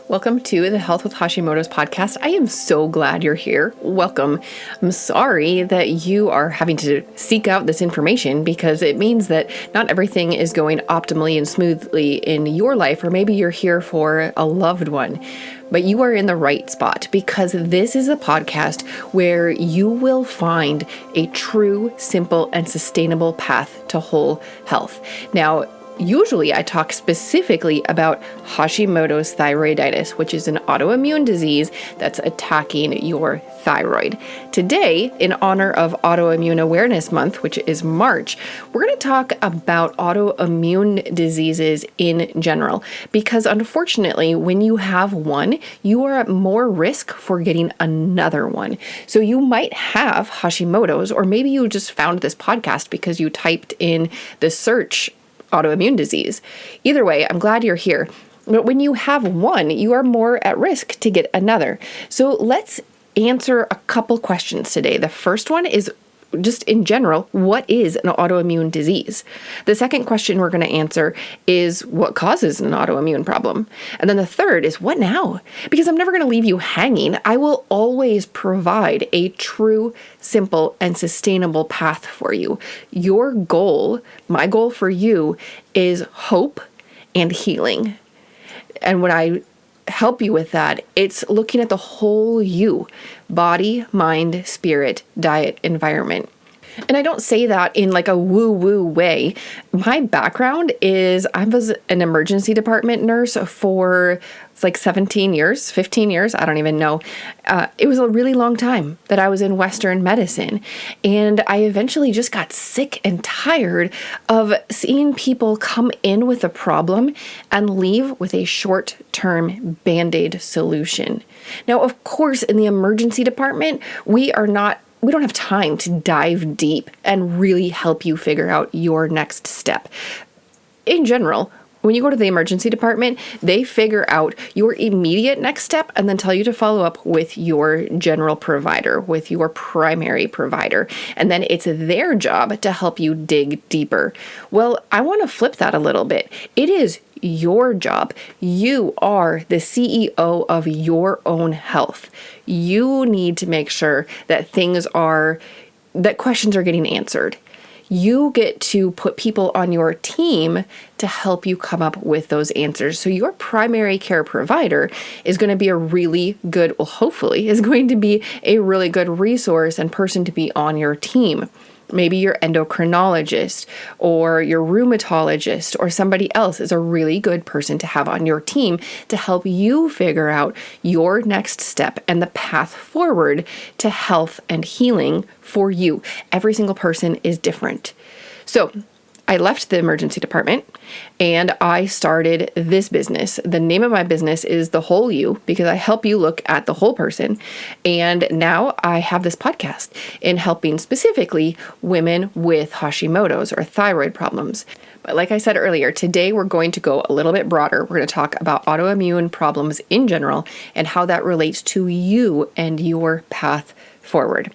Welcome to the Health with Hashimoto's podcast. I am so glad you're here. Welcome. I'm sorry that you are having to seek out this information because it means that not everything is going optimally and smoothly in your life, or maybe you're here for a loved one. But you are in the right spot because this is a podcast where you will find a true, simple, and sustainable path to whole health. Now, usually I talk specifically about Hashimoto's thyroiditis, which is an autoimmune disease that's attacking your thyroid. Today, in honor of Autoimmune Awareness Month, which is March, we're going to talk about autoimmune diseases in general, because unfortunately, when you have one, you are at more risk for getting another one. So you might have Hashimoto's, or maybe you just found this podcast because you typed in the search autoimmune disease. Either way, I'm glad you're here. But when you have one, you are more at risk to get another. So let's answer a couple questions today. The first one is just in general, what is an autoimmune disease? The second question we're going to answer is what causes an autoimmune problem? And then the third is what now? Because I'm never going to leave you hanging. I will always provide a true, simple, and sustainable path for you. Your goal, my goal for you, is hope and healing. And when I help you with that, it's looking at the whole you: body, mind, spirit, diet, environment. And I don't say that in like a woo-woo way. My background is I was an emergency department nurse for like 17 years, 15 years, I don't even know. It was a really long time that I was in Western medicine. And I eventually just got sick and tired of seeing people come in with a problem and leave with a short-term Band-Aid solution. Now, of course, in the emergency department, we don't have time to dive deep and really help you figure out your next step. In general, when you go to the emergency department, they figure out your immediate next step and then tell you to follow up with your general provider, with your primary provider. And then it's their job to help you dig deeper. Well, I want to flip that a little bit. It is your job. You are the CEO of your own health. You need to make sure that that questions are getting answered. You get to put people on your team to help you come up with those answers. So your primary care provider is going to be hopefully is going to be a really good resource and person to be on your team. Maybe your endocrinologist or your rheumatologist or somebody else is a really good person to have on your team to help you figure out your next step and the path forward to health and healing for you. Every single person is different. So I left the emergency department and I started this business. The name of my business is The Whole You because I help you look at the whole person. And now I have this podcast in helping specifically women with Hashimoto's or thyroid problems. But like I said earlier, today we're going to go a little bit broader. We're going to talk about autoimmune problems in general and how that relates to you and your path forward.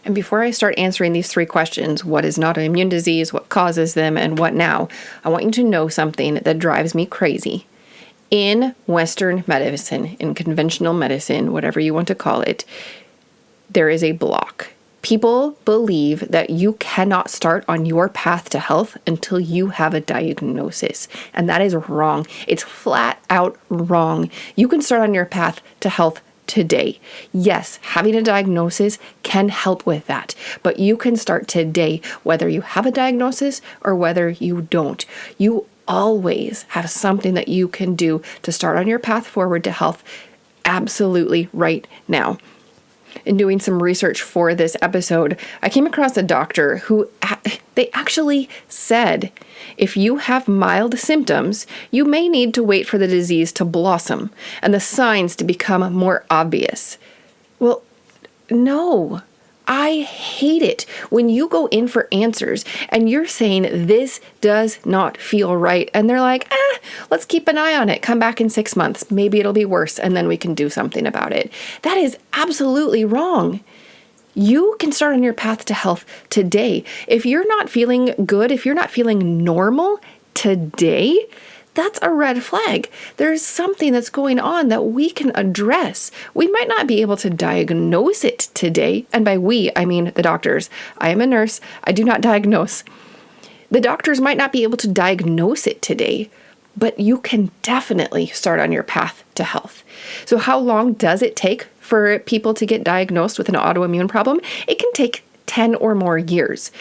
And before I start answering these three questions, what is an autoimmune disease, what causes them, and what now, I want you to know something that drives me crazy. In Western medicine, in conventional medicine, whatever you want to call it, there is a block. People believe that you cannot start on your path to health until you have a diagnosis. And that is wrong. It's flat out wrong. You can start on your path to health today. Yes, having a diagnosis can help with that, but you can start today whether you have a diagnosis or whether you don't. You always have something that you can do to start on your path forward to health absolutely right now. In doing some research for this episode, I came across a doctor who they actually said, if you have mild symptoms, you may need to wait for the disease to blossom and the signs to become more obvious. Well, no. I hate it when you go in for answers and you're saying this does not feel right. And they're like, let's keep an eye on it. Come back in 6 months. Maybe it'll be worse and then we can do something about it. That is absolutely wrong. You can start on your path to health today. If you're not feeling good, if you're not feeling normal today, that's a red flag. There's something that's going on that we can address. We might not be able to diagnose it today. And by we, I mean the doctors. I am a nurse. I do not diagnose. The doctors might not be able to diagnose it today, but you can definitely start on your path to health. So how long does it take for people to get diagnosed with an autoimmune problem? It can take 10 or more years.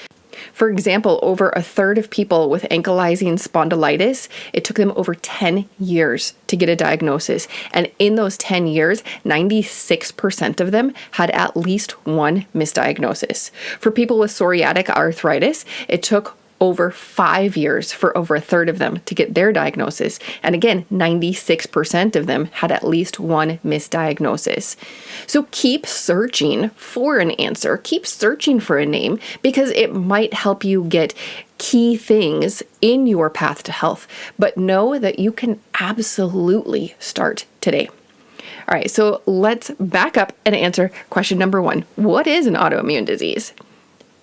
For example, over a third of people with ankylosing spondylitis, it took them over 10 years to get a diagnosis. And in those 10 years, 96% of them had at least one misdiagnosis. For people with psoriatic arthritis, it took over 5 years for over a third of them to get their diagnosis. And again, 96% of them had at least one misdiagnosis. So keep searching for an answer, keep searching for a name, because it might help you get key things in your path to health. But know that you can absolutely start today. All right, so let's back up and answer question number 1. What is an autoimmune disease?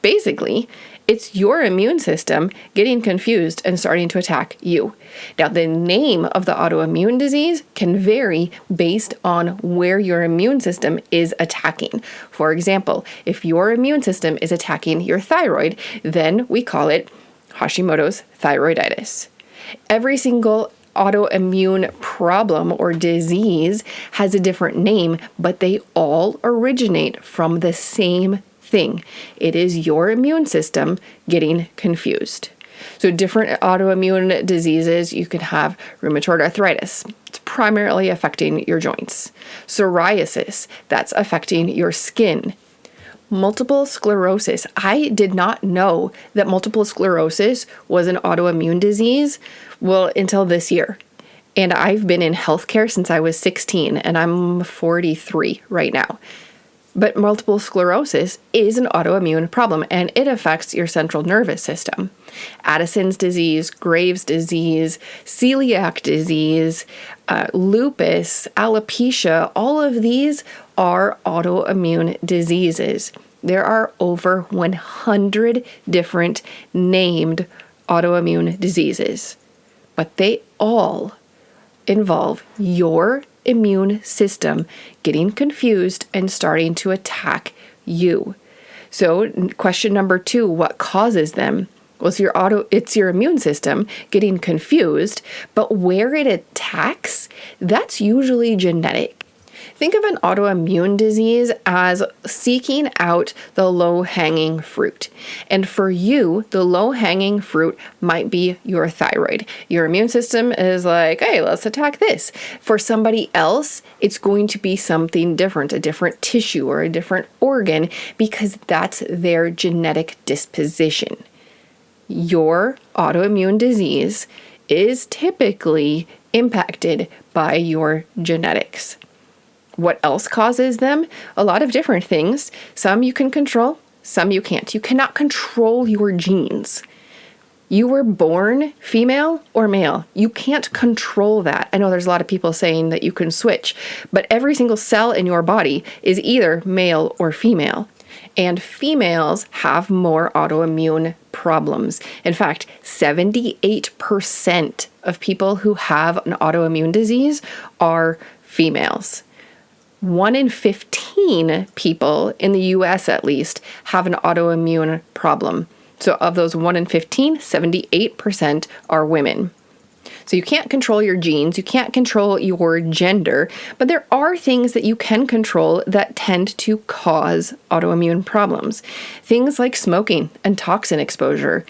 Basically, it's your immune system getting confused and starting to attack you. Now, the name of the autoimmune disease can vary based on where your immune system is attacking. For example, if your immune system is attacking your thyroid, then we call it Hashimoto's thyroiditis. Every single autoimmune problem or disease has a different name, but they all originate from the same thing. It is your immune system getting confused. So different autoimmune diseases, you can have rheumatoid arthritis. It's primarily affecting your joints. Psoriasis, that's affecting your skin. Multiple sclerosis. I did not know that multiple sclerosis was an autoimmune disease, until this year. And I've been in healthcare since I was 16, and I'm 43 right now. But multiple sclerosis is an autoimmune problem, and it affects your central nervous system. Addison's disease, Graves' disease, celiac disease, lupus, alopecia, all of these are autoimmune diseases. There are over 100 different named autoimmune diseases, but they all involve your immune system getting confused and starting to attack you. So question number 2, what causes them? Well, it's your immune system getting confused, but where it attacks, that's usually genetic. Think of an autoimmune disease as seeking out the low-hanging fruit. And for you, the low-hanging fruit might be your thyroid. Your immune system is like, hey, let's attack this. For somebody else, it's going to be something different, a different tissue or a different organ, because that's their genetic disposition. Your autoimmune disease is typically impacted by your genetics. What else causes them? A lot of different things. Some you can control, some you can't. You cannot control your genes. You were born female or male. You can't control that. I know there's a lot of people saying that you can switch, but every single cell in your body is either male or female. And females have more autoimmune problems. In fact, 78% of people who have an autoimmune disease are females. 1 in 15 people in the US at least have an autoimmune problem. So of those 1 in 15, 78% are women. So you can't control your genes, you can't control your gender, but there are things that you can control that tend to cause autoimmune problems. Things like smoking and toxin exposure.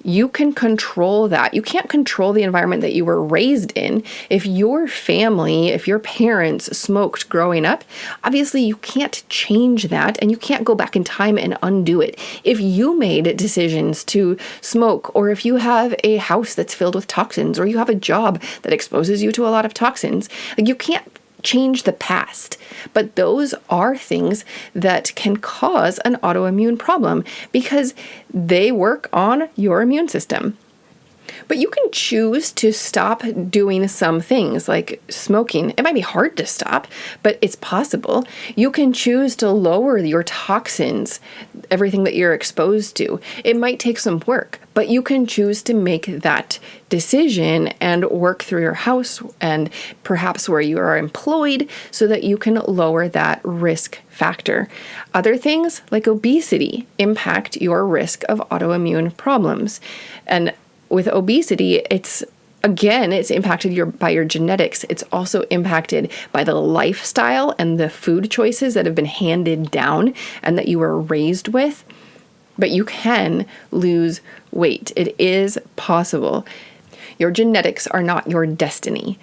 You can control that. You can't control the environment that you were raised in. If your family, if your parents smoked growing up, obviously you can't change that and you can't go back in time and undo it. If you made decisions to smoke, or if you have a house that's filled with toxins, or you have a job that exposes you to a lot of toxins, you can't change the past. But those are things that can cause an autoimmune problem because they work on your immune system. But you can choose to stop doing some things like smoking. It might be hard to stop, but it's possible. You can choose to lower your toxins, everything that you're exposed to. It might take some work, but you can choose to make that decision and work through your house and perhaps where you are employed so that you can lower that risk factor. Other things like obesity impact your risk of autoimmune problems. And with obesity, it's impacted by your genetics. It's also impacted by the lifestyle and the food choices that have been handed down and that you were raised with. But you can lose weight. It is possible. Your genetics are not your destiny.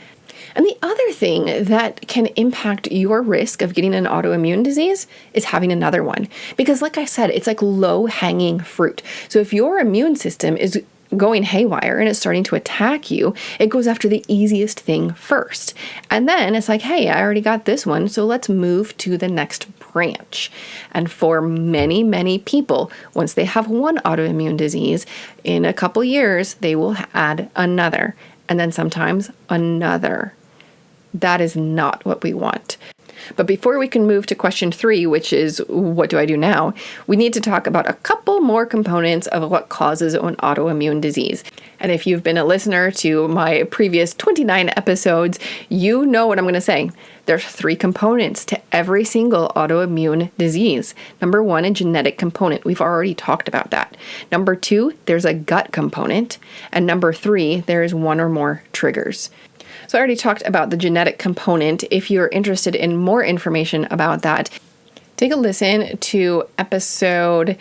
And the other thing that can impact your risk of getting an autoimmune disease is having another one. Because like I said, it's like low-hanging fruit. So if your immune system is going haywire and it's starting to attack you, it goes after the easiest thing first. And then it's like, hey, I already got this one, so let's move to the next branch. And for many, many people, once they have one autoimmune disease, in a couple years, they will add another, and then sometimes another. That is not what we want. But before we can move to question 3, which is what do I do now, we need to talk about a couple more components of what causes an autoimmune disease. And if you've been a listener to my previous 29 episodes, you know what I'm going to say. There's 3 components to every single autoimmune disease. Number 1, a genetic component. We've already talked about that. Number 2, there's a gut component. And number 3, there is one or more triggers. So I already talked about the genetic component. If you're interested in more information about that, take a listen to episode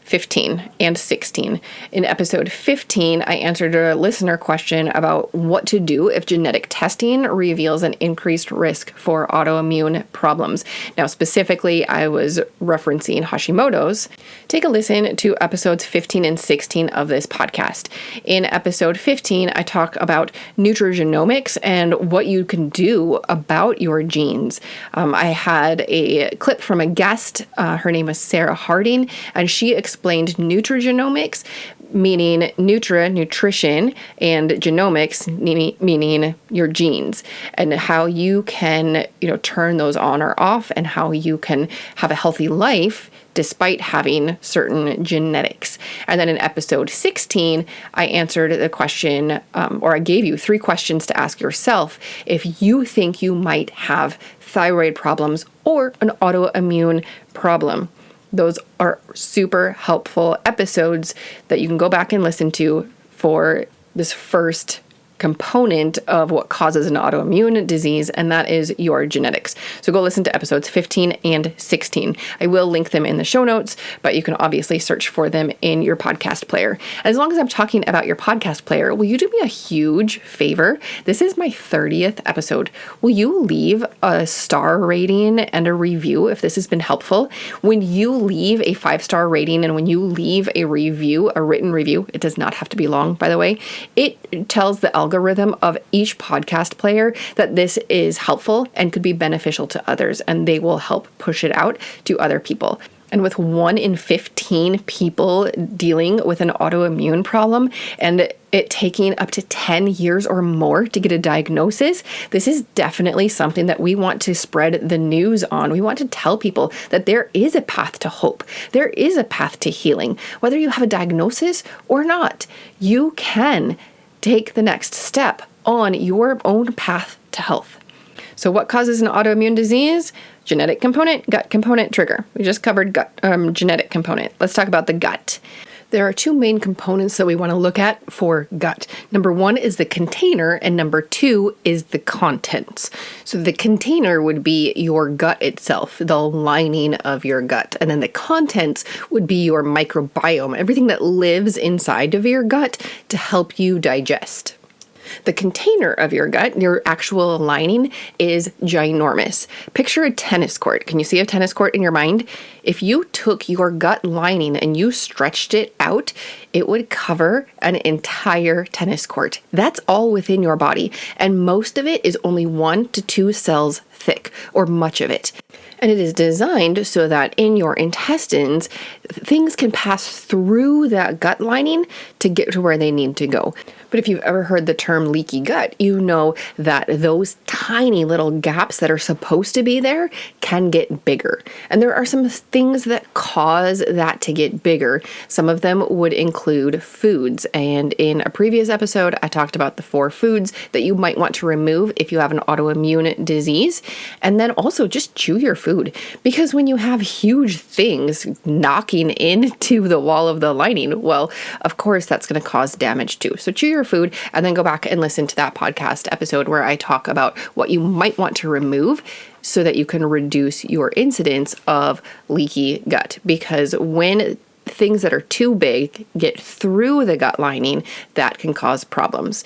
15 and 16. In episode 15, I answered a listener question about what to do if genetic testing reveals an increased risk for autoimmune problems. Now, specifically, I was referencing Hashimoto's. Take a listen to episodes 15 and 16 of this podcast. In episode 15, I talk about nutrigenomics and what you can do about your genes. I had a clip from a guest. Her name was Sarah Harding, and she explained nutrigenomics, meaning nutrition, and genomics, meaning your genes, and how you can, turn those on or off, and how you can have a healthy life despite having certain genetics. And then in episode 16, I answered the question, or I gave you 3 questions to ask yourself if you think you might have thyroid problems or an autoimmune problem. Those are super helpful episodes that you can go back and listen to for this first component of what causes an autoimmune disease, and that is your genetics. So go listen to episodes 15 and 16. I will link them in the show notes, but you can obviously search for them in your podcast player. As long as I'm talking about your podcast player, will you do me a huge favor? This is my 30th episode. Will you leave a star rating and a review if this has been helpful? When you leave a 5-star rating and when you leave a review, a written review, it does not have to be long, by the way, it tells the algorithm of each podcast player that this is helpful and could be beneficial to others, and they will help push it out to other people. And with 1 in 15 people dealing with an autoimmune problem and it taking up to 10 years or more to get a diagnosis, this is definitely something that we want to spread the news on. We want to tell people that there is a path to hope. There is a path to healing. Whether you have a diagnosis or not, you can take the next step on your own path to health. So what causes an autoimmune disease? Genetic component, gut component, trigger. We just covered gut, genetic component. Let's talk about the gut. There are 2 main components that we want to look at for gut. Number 1 is the container, and number 2 is the contents. So the container would be your gut itself, the lining of your gut. And then the contents would be your microbiome, everything that lives inside of your gut to help you digest. The container of your gut, your actual lining, is ginormous. Picture a tennis court. Can you see a tennis court in your mind? If you took your gut lining and you stretched it out, it would cover an entire tennis court. That's all within your body, and most of it is only 1 to 2 cells thick, or much of it. And it is designed so that in your intestines, things can pass through that gut lining to get to where they need to go. But if you've ever heard the term leaky gut, you know that those tiny little gaps that are supposed to be there can get bigger. And there are some things that cause that to get bigger. Some of them would include foods. And in a previous episode, I talked about the 4 foods that you might want to remove if you have an autoimmune disease. And then also just chew your food. Because when you have huge things knocking into the wall of the lining, well, of course, that's going to cause damage too. So chew your food and then go back and listen to that podcast episode where I talk about what you might want to remove so that you can reduce your incidence of leaky gut. Because when things that are too big get through the gut lining, that can cause problems.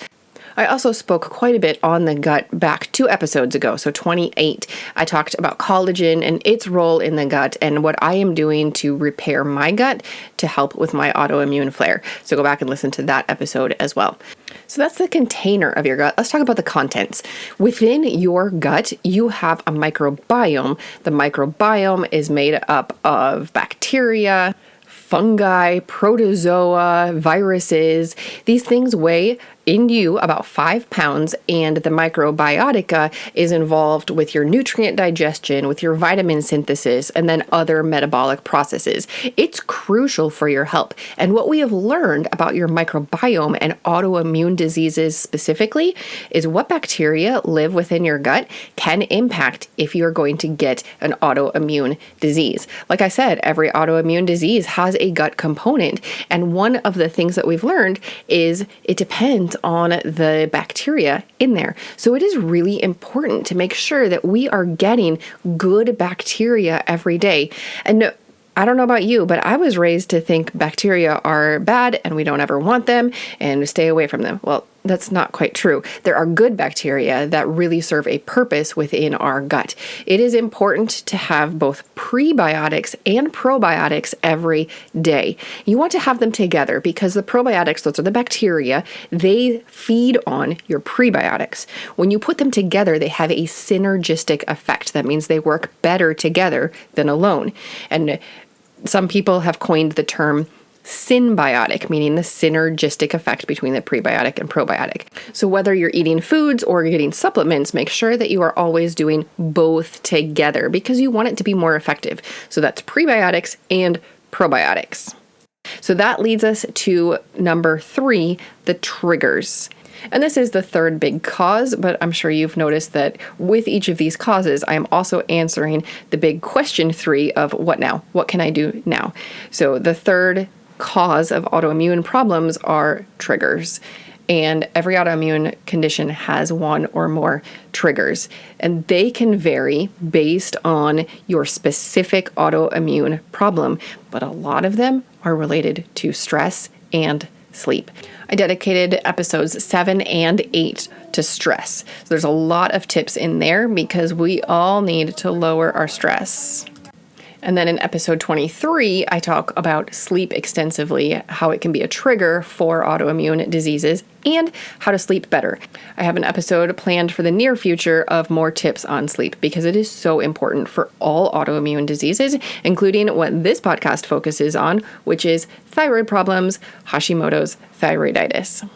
I also spoke quite a bit on the gut back 2 episodes ago, so 28. I talked about collagen and its role in the gut and what I am doing to repair my gut to help with my autoimmune flare. So go back and listen to that episode as well. So that's the container of your gut. Let's talk about the contents. Within your gut, you have a microbiome. The microbiome is made up of bacteria, fungi, protozoa, viruses. These things weigh in you about 5 pounds, and the microbiotica is involved with your nutrient digestion, with your vitamin synthesis, and then other metabolic processes. It's crucial for your health. And what we have learned about your microbiome and autoimmune diseases specifically is what bacteria live within your gut can impact if you're going to get an autoimmune disease. Like I said, every autoimmune disease has a gut component. And one of the things that we've learned is it depends on the bacteria in there. So it is really important to make sure that we are getting good bacteria every day. And I don't know about you, but I was raised to think bacteria are bad and we don't ever want them and stay away from them. Well, that's not quite true. There are good bacteria that really serve a purpose within our gut. It is important to have both prebiotics and probiotics every day. You want to have them together because the probiotics, those are the bacteria, they feed on your prebiotics. When you put them together, they have a synergistic effect. That means they work better together than alone. And some people have coined the term symbiotic, meaning the synergistic effect between the prebiotic and probiotic. So whether you're eating foods or you're getting supplements, make sure that you are always doing both together because you want it to be more effective. So that's prebiotics and probiotics. So that leads us to number 3, the triggers. And this is the third big cause, but I'm sure you've noticed that with each of these causes, I am also answering the big question 3 of what now? What can I do now? So the third cause of autoimmune problems are triggers. And every autoimmune condition has one or more triggers. And they can vary based on your specific autoimmune problem, but a lot of them are related to stress and sleep. I dedicated episodes 7 and 8 to stress. So there's a lot of tips in there because we all need to lower our stress. And then in episode 23, I talk about sleep extensively, how it can be a trigger for autoimmune diseases, and how to sleep better. I have an episode planned for the near future of more tips on sleep because it is so important for all autoimmune diseases, including what this podcast focuses on, which is thyroid problems, Hashimoto's thyroiditis.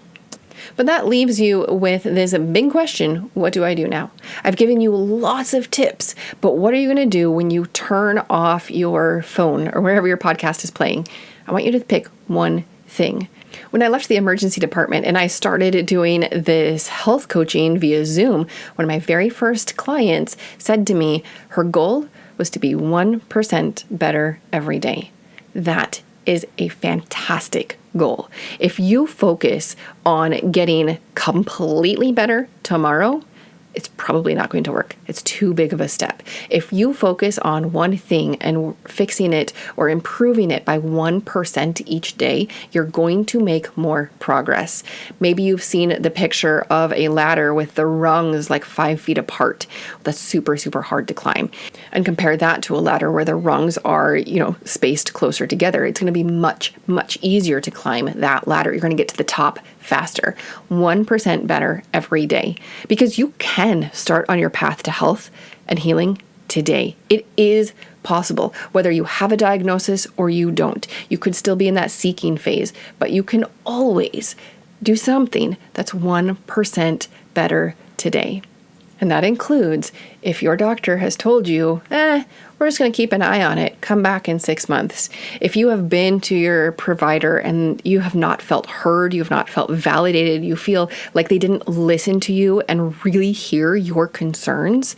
But that leaves you with this big question, what do I do now? I've given you lots of tips, but what are you going to do when you turn off your phone or wherever your podcast is playing? I want you to pick one thing. When I left the emergency department and I started doing this health coaching via Zoom, one of my very first clients said to me, her goal was to be 1% better every day. That is a fantastic goal. If you focus on getting completely better tomorrow, it's probably not going to work. It's too big of a step. If you focus on one thing and fixing it or improving it by 1% each day, you're going to make more progress. Maybe you've seen the picture of a ladder with the rungs like 5 feet apart. That's super, super hard to climb. And compare that to a ladder where the rungs are, spaced closer together. It's going to be much, much easier to climb that ladder. You're going to get to the top faster, 1% better every day, because you can start on your path to health and healing today. It is possible, whether you have a diagnosis or you don't. You could still be in that seeking phase, but you can always do something that's 1% better today. And that includes if your doctor has told you, we're just going to keep an eye on it, come back in 6 months. If you have been to your provider and you have not felt heard, you have not felt validated, you feel like they didn't listen to you and really hear your concerns,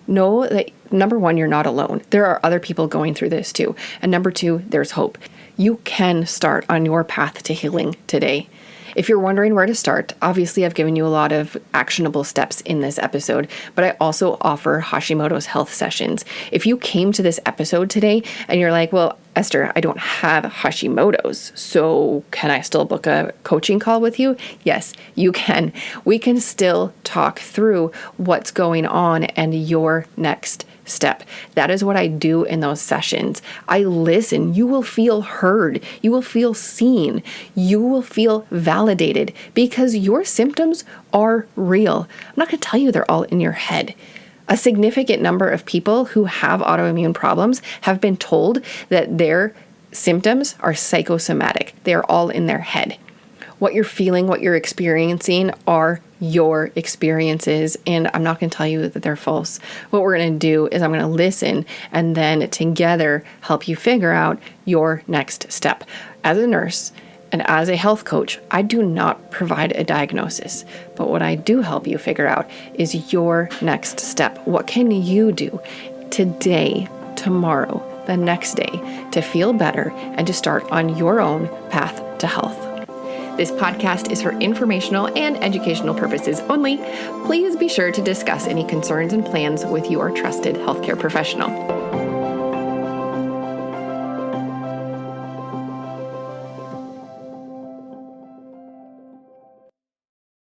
know that number one, you're not alone. There are other people going through this too. And number two, there's hope. You can start on your path to healing today. If you're wondering where to start, obviously I've given you a lot of actionable steps in this episode, but I also offer Hashimoto's health sessions. If you came to this episode today and you're like, well, Esther, I don't have Hashimoto's, so can I still book a coaching call with you? Yes, you can. We can still talk through what's going on and your next step. That is what I do in those sessions. I listen. You will feel heard. You will feel seen. You will feel validated because your symptoms are real. I'm not going to tell you they're all in your head. A significant number of people who have autoimmune problems have been told that their symptoms are psychosomatic. They are all in their head. What you're feeling, what you're experiencing are your experiences, and I'm not going to tell you that they're false. What we're going to do is I'm going to listen and then together help you figure out your next step. As a nurse and as a health coach, I do not provide a diagnosis, but what I do help you figure out is your next step. What can you do today, tomorrow, the next day to feel better and to start on your own path to health? This podcast is for informational and educational purposes only. Please be sure to discuss any concerns and plans with your trusted healthcare professional.